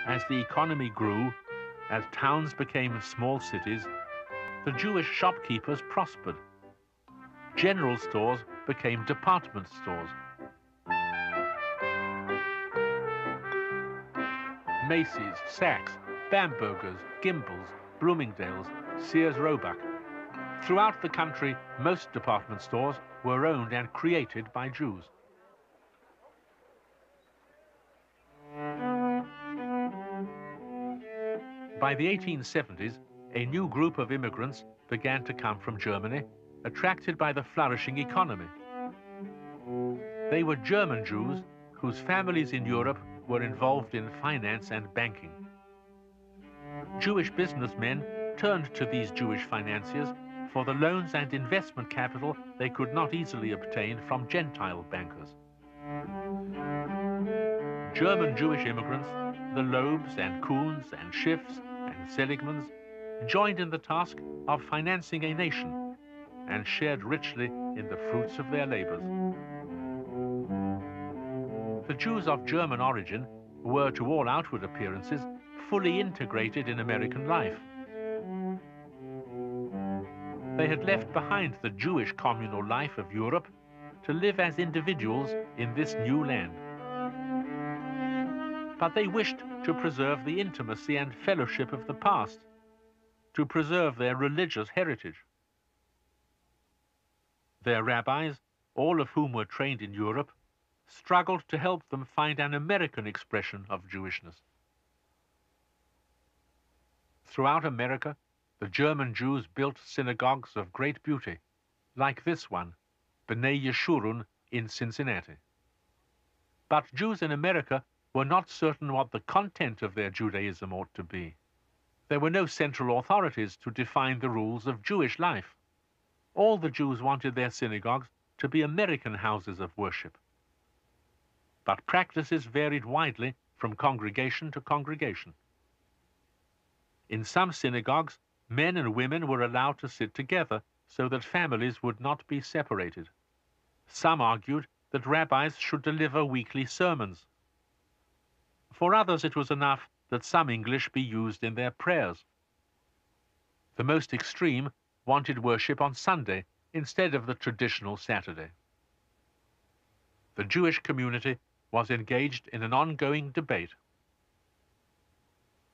As the economy grew, as towns became small cities, the Jewish shopkeepers prospered. General stores became department stores. Macy's, Saks, Bamberger's, Gimbel's, Bloomingdale's, Sears Roebuck. Throughout the country, most department stores were owned and created by Jews. By the 1870s, a new group of immigrants began to come from Germany, attracted by the flourishing economy. They were German Jews whose families in Europe were involved in finance and banking. Jewish businessmen turned to these Jewish financiers for the loans and investment capital they could not easily obtain from Gentile bankers. German Jewish immigrants, the Loebs and Kuhns and Schiffs and Seligmans, joined in the task of financing a nation and shared richly in the fruits of their labors. The Jews of German origin were, to all outward appearances, fully integrated in American life. They had left behind the Jewish communal life of Europe to live as individuals in this new land. But they wished to preserve the intimacy and fellowship of the past, to preserve their religious heritage. Their rabbis, all of whom were trained in Europe, struggled to help them find an American expression of Jewishness. Throughout America, the German Jews built synagogues of great beauty, like this one, B'nai Yeshurun in Cincinnati. But Jews in America were not certain what the content of their Judaism ought to be. There were no central authorities to define the rules of Jewish life. All the Jews wanted their synagogues to be American houses of worship. But practices varied widely from congregation to congregation. In some synagogues, men and women were allowed to sit together so that families would not be separated. Some argued that rabbis should deliver weekly sermons. For others, it was enough that some English be used in their prayers. The most extreme wanted worship on Sunday instead of the traditional Saturday. The Jewish community was engaged in an ongoing debate.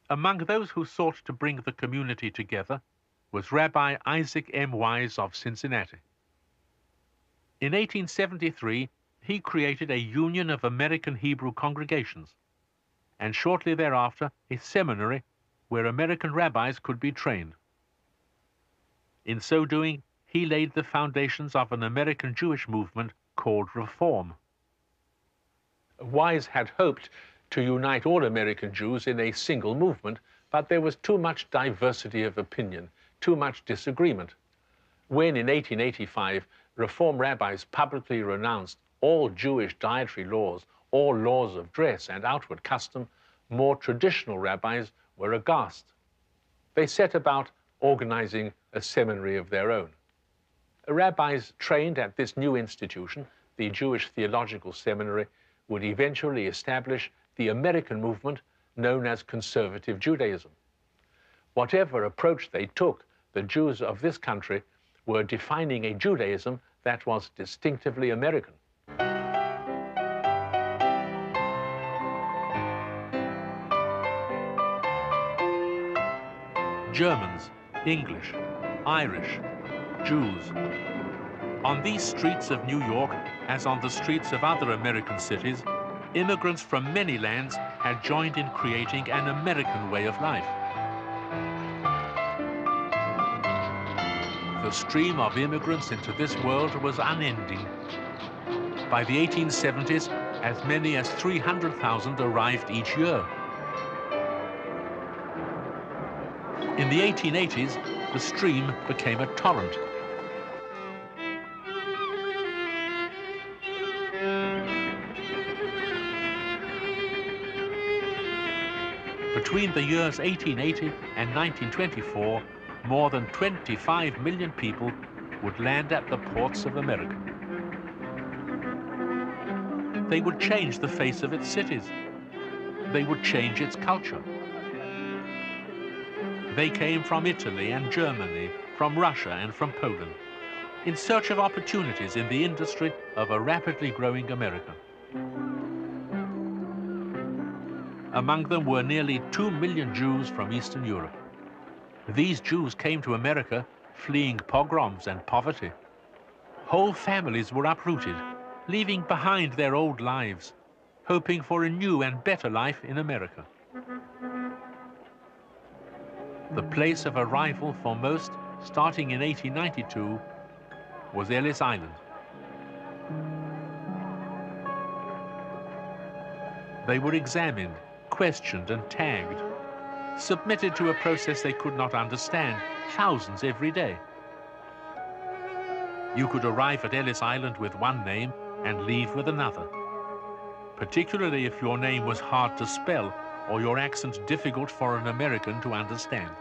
Among those who sought to bring the community together was Rabbi Isaac M. Wise of Cincinnati. In 1873, he created a Union of American Hebrew Congregations, and shortly thereafter a seminary where American rabbis could be trained. In so doing, he laid the foundations of an American Jewish movement called Reform. Wise had hoped to unite all American Jews in a single movement, but there was too much diversity of opinion, too much disagreement. When in 1885, Reform rabbis publicly renounced all Jewish dietary laws, all laws of dress and outward custom, more traditional rabbis were aghast. They set about organizing a seminary of their own. Rabbis trained at this new institution, the Jewish Theological Seminary, would eventually establish the American movement known as Conservative Judaism. Whatever approach they took, the Jews of this country were defining a Judaism that was distinctively American. Germans, English, Irish, Jews. On these streets of New York, as on the streets of other American cities, immigrants from many lands had joined in creating an American way of life. The stream of immigrants into this world was unending. By the 1870s, as many as 300,000 arrived each year. In the 1880s, the stream became a torrent. Between the years 1880 and 1924, more than 25 million people would land at the ports of America. They would change the face of its cities. they would change its culture. They came from Italy and Germany, from Russia and from Poland, in search of opportunities in the industry of a rapidly growing America. Among them were nearly 2 million Jews from Eastern Europe. These Jews came to America fleeing pogroms and poverty. Whole families were uprooted, leaving behind their old lives, hoping for a new and better life in America. The place of arrival for most, starting in 1892, was Ellis Island. They were examined, questioned and tagged, submitted to a process they could not understand, thousands every day. You could arrive at Ellis Island with one name and leave with another, particularly if your name was hard to spell or your accent difficult for an American to understand.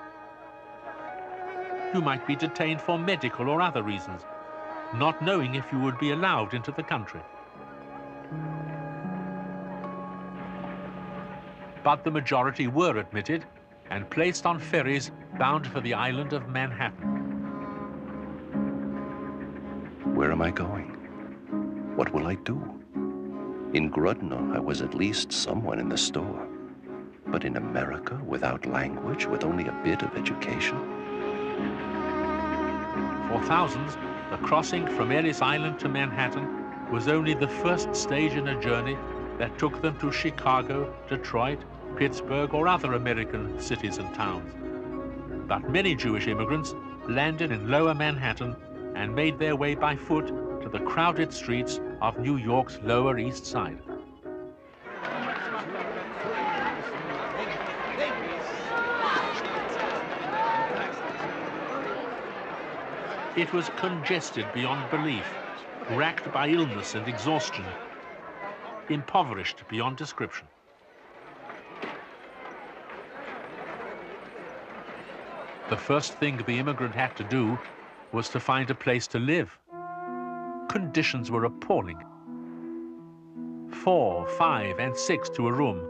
You might be detained for medical or other reasons, not knowing if you would be allowed into the country. But the majority were admitted and placed on ferries bound for the island of Manhattan. Where am I going? What will I do? In Grodno, I was at least someone in the store. But in America, without language, with only a bit of education? For thousands, the crossing from Ellis Island to Manhattan was only the first stage in a journey that took them to Chicago, Detroit, Pittsburgh, or other American cities and towns. But many Jewish immigrants landed in Lower Manhattan and made their way by foot to the crowded streets of New York's Lower East Side. It was congested beyond belief, racked by illness and exhaustion, impoverished beyond description. The first thing the immigrant had to do was to find a place to live. Conditions were appalling. 4, 5, and 6 to a room.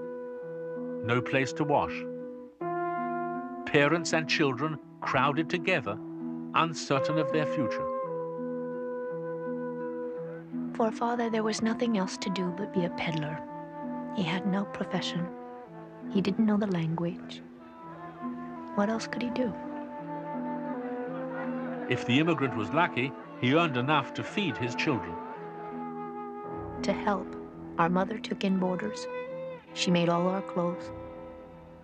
No place to wash. Parents and children crowded together, uncertain of their future. For father, there was nothing else to do but be a peddler. He had no profession. He didn't know the language. What else could he do? If the immigrant was lucky, he earned enough to feed his children. To help, our mother took in boarders. She made all our clothes.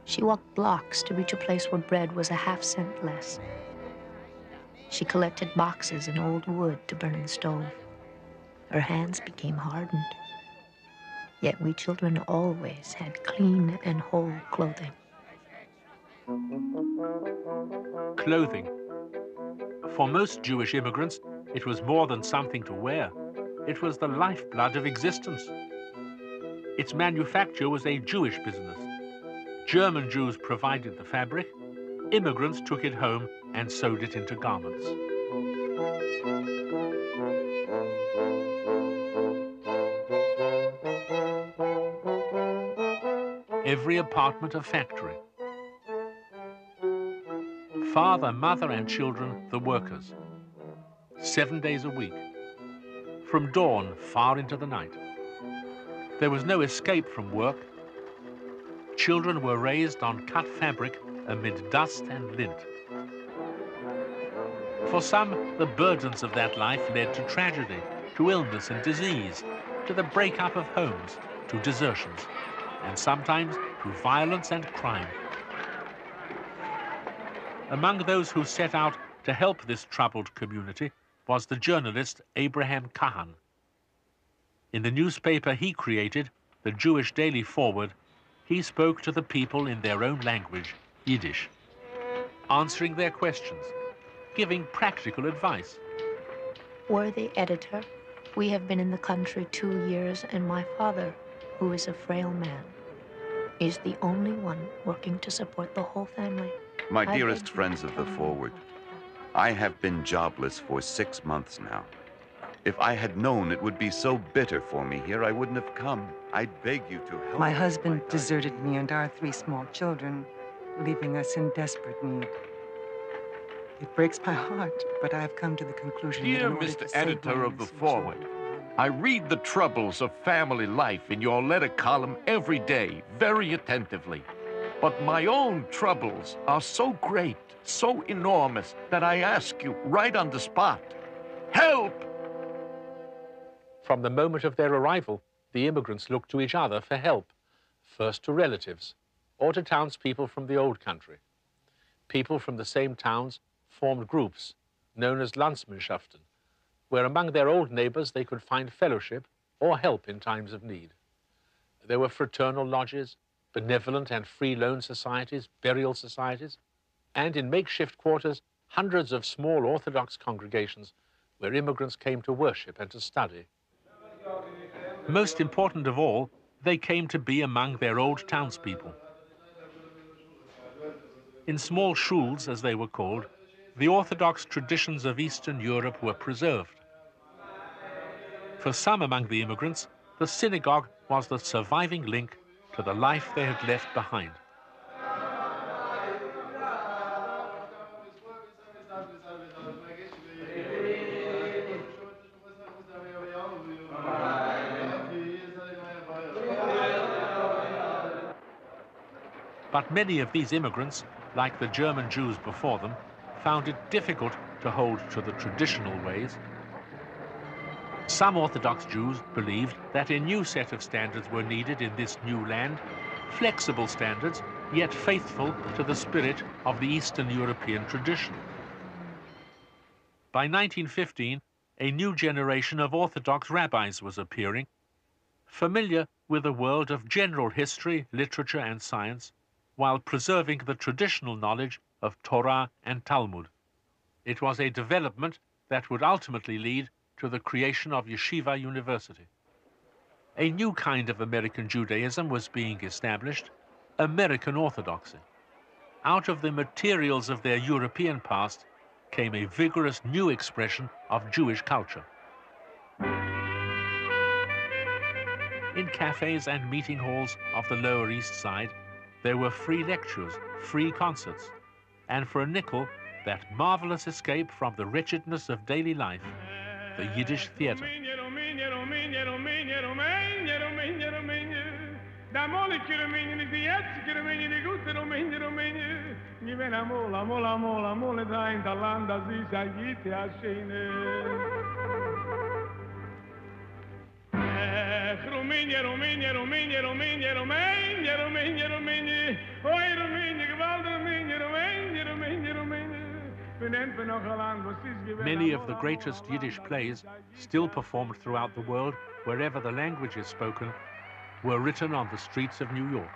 She walked blocks to reach a place where bread was a half-cent less. She collected boxes and old wood to burn in the stove. Her hands became hardened. Yet we children always had clean and whole clothing. Clothing. For most Jewish immigrants, it was more than something to wear. It was the lifeblood of existence. Its manufacture was a Jewish business. German Jews provided the fabric. Immigrants took it home and sewed it into garments. Every apartment a factory. Father, mother, and children, the workers. 7 days a week. From dawn far into the night. There was no escape from work. Children were raised on cut fabric amid dust and lint. For some, the burdens of that life led to tragedy, to illness and disease, to the breakup of homes, to desertions, and sometimes to violence and crime. Among those who set out to help this troubled community was the journalist Abraham Kahan. In the newspaper he created, the Jewish Daily Forward, he spoke to the people in their own language, Yiddish, answering their questions, giving practical advice. Worthy editor, we have been in the country 2 years, and my father, who is a frail man, is the only one working to support the whole family. My dearest friends of the Forward, I have been jobless for 6 months now. If I had known it would be so bitter for me here, I wouldn't have come. I'd beg you to help. My husband deserted me and our 3 small children, leaving us in desperate need. It breaks my heart, but I have come to the conclusion that Dear in order Mr. to save Editor my of the innocent Forward, children- I read the troubles of family life in your letter column every day, very attentively. But my own troubles are so great, so enormous, that I ask you right on the spot, help! From the moment of their arrival, the immigrants looked to each other for help, first to relatives or to townspeople from the old country. People from the same towns formed groups known as Landsmannschaften, where among their old neighbors they could find fellowship or help in times of need. There were fraternal lodges, benevolent and free loan societies, burial societies, and in makeshift quarters, hundreds of small Orthodox congregations where immigrants came to worship and to study. Most important of all, they came to be among their old townspeople. In small shuls, as they were called, the Orthodox traditions of Eastern Europe were preserved. For some among the immigrants, the synagogue was the surviving link to the life they had left behind. But many of these immigrants, like the German Jews before them, found it difficult to hold to the traditional ways. Some Orthodox Jews believed that a new set of standards were needed in this new land, flexible standards, yet faithful to the spirit of the Eastern European tradition. By 1915, a new generation of Orthodox rabbis was appearing, familiar with a world of general history, literature, and science, while preserving the traditional knowledge of Torah and Talmud. It was a development that would ultimately lead to the creation of Yeshiva University. A new kind of American Judaism was being established, American Orthodoxy. Out of the materials of their European past came a vigorous new expression of Jewish culture. In cafes and meeting halls of the Lower East Side, there were free lectures, free concerts, and for a nickel, that marvelous escape from the wretchedness of daily life, the Yiddish theater. Roemenië, Roemenië, Roemenië, Roemenië, Roemenië, Roemenië, Roemenië. Hoi Roemenië, geweldig Roemenië, Roemenië, Roemenië, Roemenië. Many of the greatest Yiddish plays, still performed throughout the world, wherever the language is spoken, were written on the streets of New York.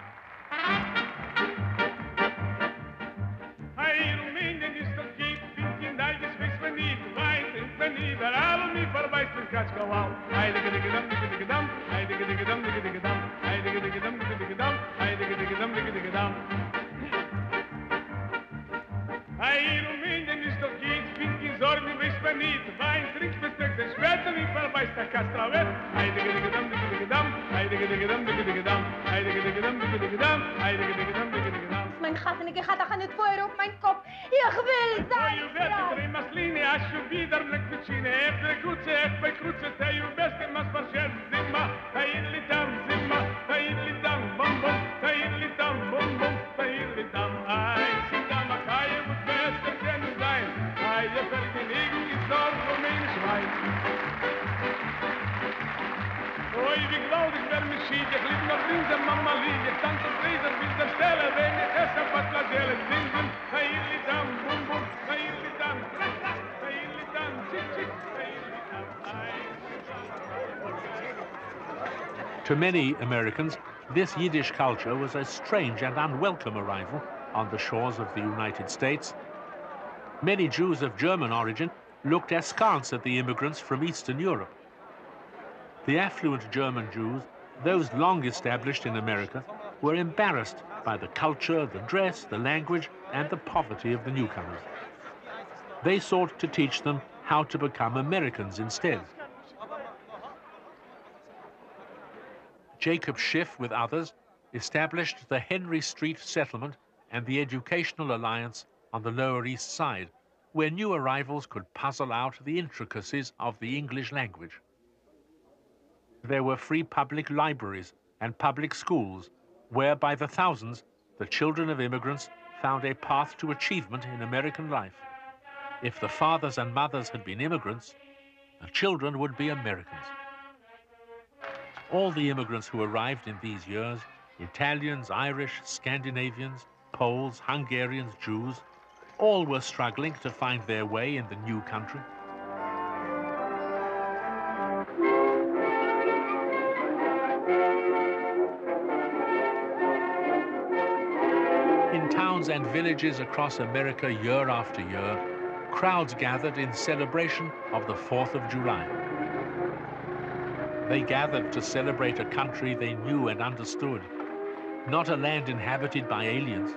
Mijn gat en ik ga daar gaan het voor op mijn kop. Ik wil dansen. Oi, wie geweldig wer me ziet, ik liep naar vriend en mama lief, ik dank op deze vriend en stellen, wen je essa patladele, zingen, heili dam, bum bum, heili dam, heili dam, chik chik, heili dam, To many Americans, this Yiddish culture was a strange and unwelcome arrival on the shores of the United States. Many Jews of German origin looked askance at the immigrants from Eastern Europe. The affluent German Jews, those long established in America, were embarrassed by the culture, the dress, the language, and the poverty of the newcomers. They sought to teach them how to become Americans instead, Jacob Schiff, with others, established the Henry Street Settlement and the Educational Alliance on the Lower East Side, where new arrivals could puzzle out the intricacies of the English language. There were free public libraries and public schools, where by the thousands, the children of immigrants found a path to achievement in American life. If the fathers and mothers had been immigrants, the children would be Americans. All the immigrants who arrived in these years, Italians, Irish, Scandinavians, Poles, Hungarians, Jews, all were struggling to find their way in the new country. In towns and villages across America year after year, crowds gathered in celebration of the 4th of July. They gathered to celebrate a country they knew and understood, not a land inhabited by aliens,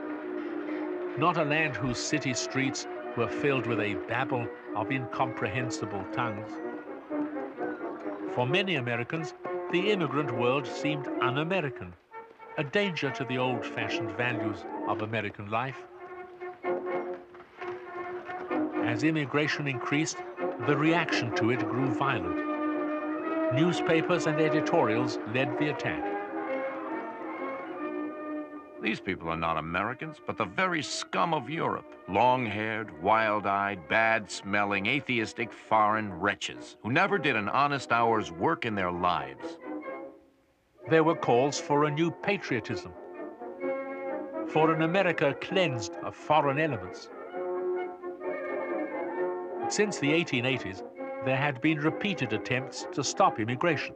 not a land whose city streets were filled with a babble of incomprehensible tongues. For many Americans, the immigrant world seemed un-American, a danger to the old-fashioned values of American life. As immigration increased, the reaction to it grew violent. Newspapers and editorials led the attack. These people are not Americans, but the very scum of Europe. Long-haired, wild-eyed, bad-smelling, atheistic foreign wretches who never did an honest hour's work in their lives. There were calls for a new patriotism, for an America cleansed of foreign elements. Since the 1880s, there had been repeated attempts to stop immigration.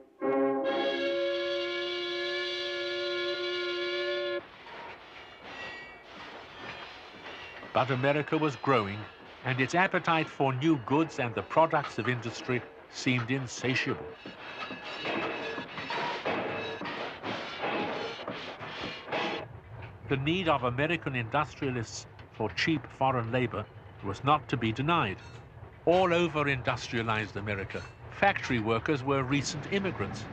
But America was growing, and its appetite for new goods and the products of industry seemed insatiable. The need of American industrialists for cheap foreign labor was not to be denied. All over industrialized America, factory workers were recent immigrants.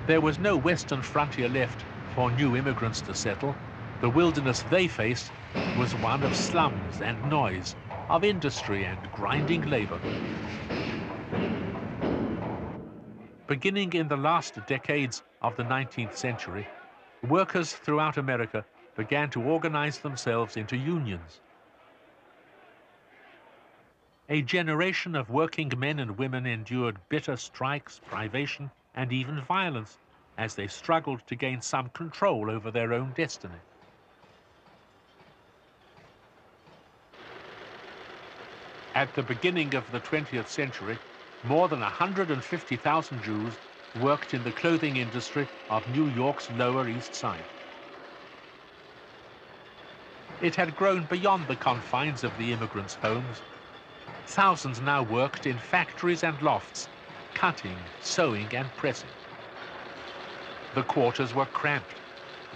There was no western frontier left for new immigrants to settle. The wilderness they faced was one of slums and noise, of industry and grinding labor. Beginning in the last decades of the 19th century, workers throughout America began to organize themselves into unions. A generation of working men and women endured bitter strikes, privation, and even violence as they struggled to gain some control over their own destiny. At the beginning of the 20th century, more than 150,000 Jews worked in the clothing industry of New York's Lower East Side. It had grown beyond the confines of the immigrants' homes. Thousands now worked in factories and lofts, cutting, sewing, and pressing. The quarters were cramped.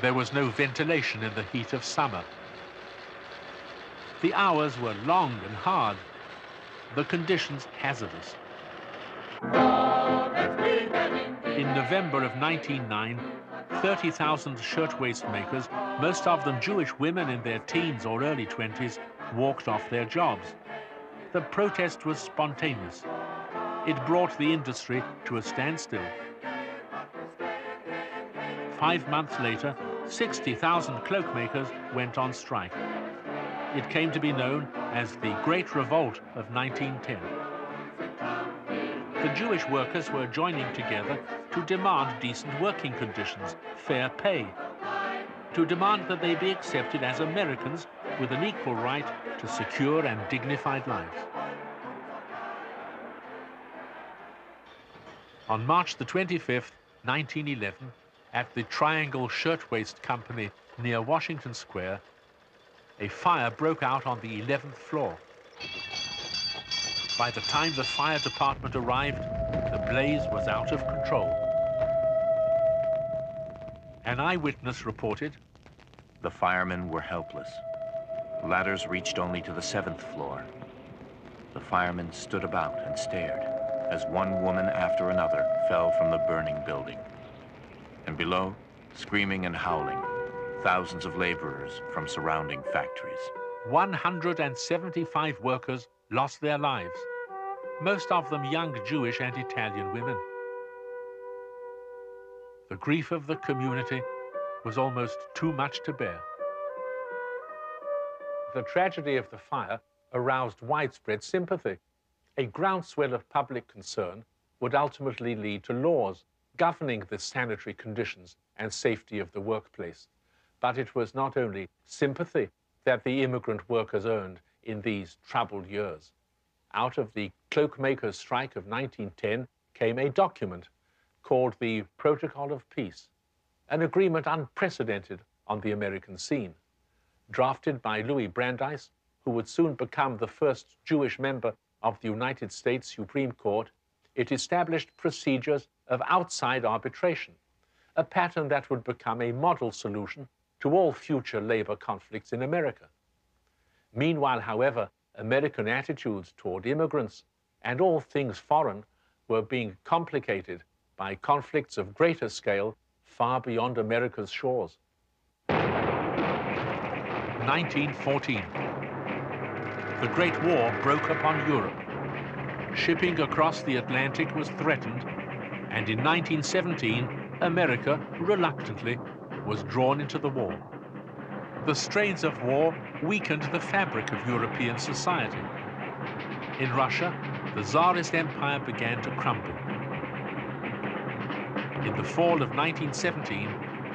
There was no ventilation in the heat of summer. The hours were long and hard, the conditions hazardous. In November of 1909, 30,000 shirtwaist makers, most of them Jewish women in their teens or early 20s, walked off their jobs. The protest was spontaneous. It brought the industry to a standstill. 5 months later, 60,000 cloakmakers went on strike. It came to be known as the Great Revolt of 1910. The Jewish workers were joining together to demand decent working conditions, fair pay, to demand that they be accepted as Americans with an equal right to secure and dignified lives. On March the 25th, 1911, at the Triangle Shirtwaist Company near Washington Square, a fire broke out on the 11th floor. By the time the fire department arrived, the blaze was out of control. An eyewitness reported, The firemen were helpless. Ladders reached only to the 7th floor. The firemen stood about and stared as one woman after another fell from the burning building. And below, screaming and howling, thousands of laborers from surrounding factories. 175 workers lost their lives, most of them young Jewish and Italian women. The grief of the community was almost too much to bear. The tragedy of the fire aroused widespread sympathy. A groundswell of public concern would ultimately lead to laws governing the sanitary conditions and safety of the workplace. But it was not only sympathy that the immigrant workers earned in these troubled years. Out of the cloakmakers' strike of 1910 came a document called the Protocol of Peace, an agreement unprecedented on the American scene. Drafted by Louis Brandeis, who would soon become the first Jewish member of the United States Supreme Court, it established procedures of outside arbitration, a pattern that would become a model solution to all future labor conflicts in America. Meanwhile, however, American attitudes toward immigrants and all things foreign were being complicated by conflicts of greater scale far beyond America's shores. 1914. The Great War broke upon Europe. Shipping across the Atlantic was threatened, and in 1917, America, reluctantly, was drawn into the war. The strains of war weakened the fabric of European society. In Russia, the Tsarist Empire began to crumble. In the fall of 1917,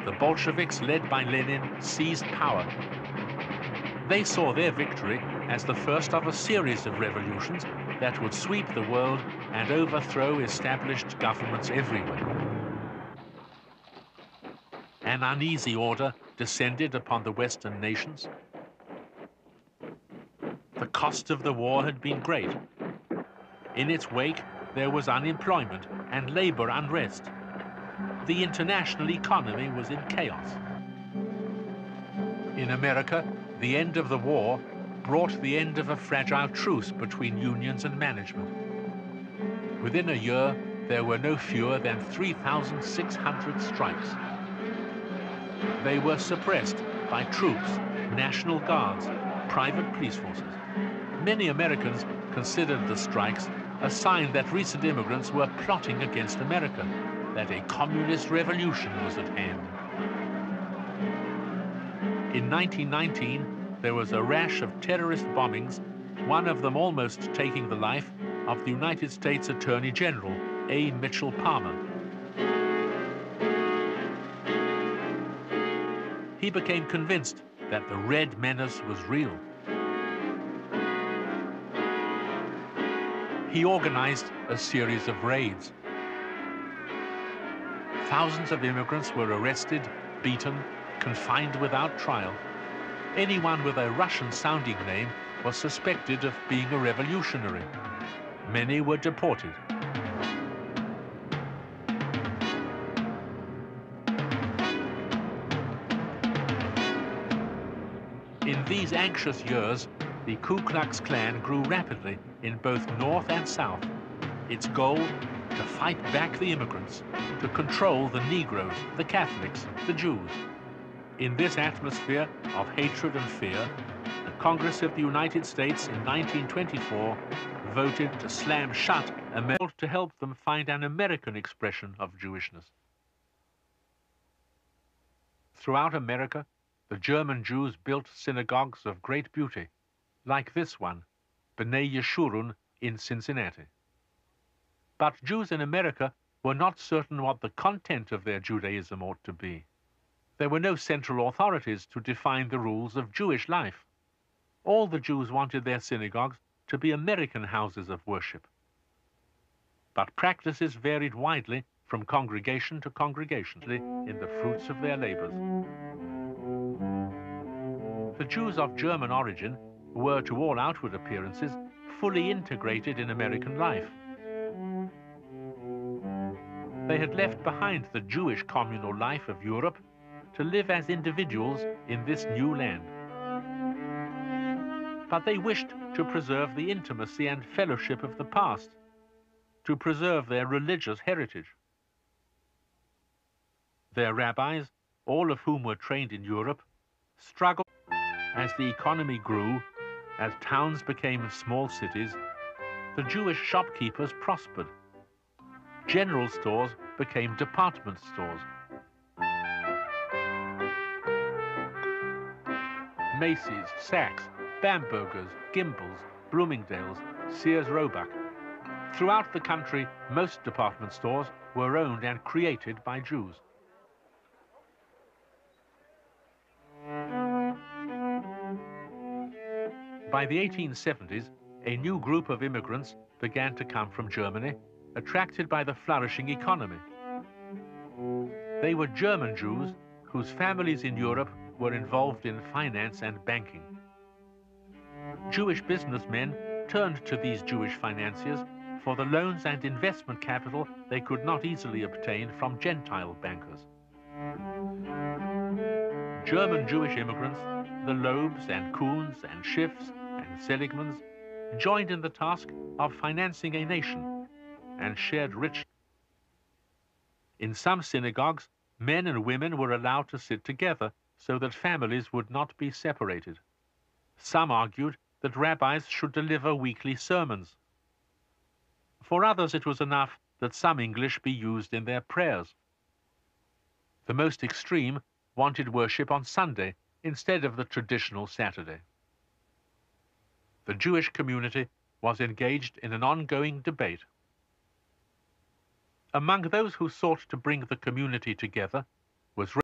the Bolsheviks, led by Lenin, seized power. They saw their victory as the first of a series of revolutions that would sweep the world and overthrow established governments everywhere. An uneasy order descended upon the Western nations. The cost of the war had been great. In its wake, there was unemployment and labor unrest. The international economy was in chaos. In America, the end of the war brought the end of a fragile truce between unions and management. Within a year, there were no fewer than 3,600 strikes. They were suppressed by troops, National Guards, private police forces. Many Americans considered the strikes a sign that recent immigrants were plotting against America, that a communist revolution was at hand. In 1919, there was a rash of terrorist bombings, one of them almost taking the life of the United States Attorney General, A. Mitchell Palmer. He became convinced that the Red Menace was real. He organized a series of raids. Thousands of immigrants were arrested, beaten, confined without trial. Anyone with a Russian-sounding name was suspected of being a revolutionary. Many were deported. In these anxious years, the Ku Klux Klan grew rapidly in both North and South. Its goal, to fight back the immigrants, to control the Negroes, the Catholics, the Jews. In this atmosphere of hatred and fear, the Congress of the United States in 1924 voted to slam shut America to help them find an American expression of Jewishness. Throughout America, the German Jews built synagogues of great beauty, like this one, B'nai Yeshurun in Cincinnati. But Jews in America were not certain what the content of their Judaism ought to be. There were no central authorities to define the rules of Jewish life. All the Jews wanted their synagogues to be American houses of worship. But practices varied widely from congregation to congregation in the fruits of their labors. The Jews of German origin were, to all outward appearances, fully integrated in American life. They had left behind the Jewish communal life of Europe to live as individuals in this new land. But they wished to preserve the intimacy and fellowship of the past, to preserve their religious heritage. Their rabbis, all of whom were trained in Europe, struggled as the economy grew, as towns became small cities. The Jewish shopkeepers prospered. General stores became department stores. Macy's, Saks, Bamberger's, Gimbel's, Bloomingdale's, Sears Roebuck. Throughout the country, most department stores were owned and created by Jews. By the 1870s, a new group of immigrants began to come from Germany, attracted by the flourishing economy. They were German Jews whose families in Europe were involved in finance and banking. Jewish businessmen turned to these Jewish financiers for the loans and investment capital they could not easily obtain from Gentile bankers. German Jewish immigrants, the Loebs and Kuhns and Schiffs and Seligmans, joined in the task of financing a nation and shared rich. In some synagogues, men and women were allowed to sit together so that families would not be separated. Some argued that rabbis should deliver weekly sermons. For others, it was enough that some English be used in their prayers. The most extreme wanted worship on Sunday instead of the traditional Saturday. The Jewish community was engaged in an ongoing debate. Among those who sought to bring the community together was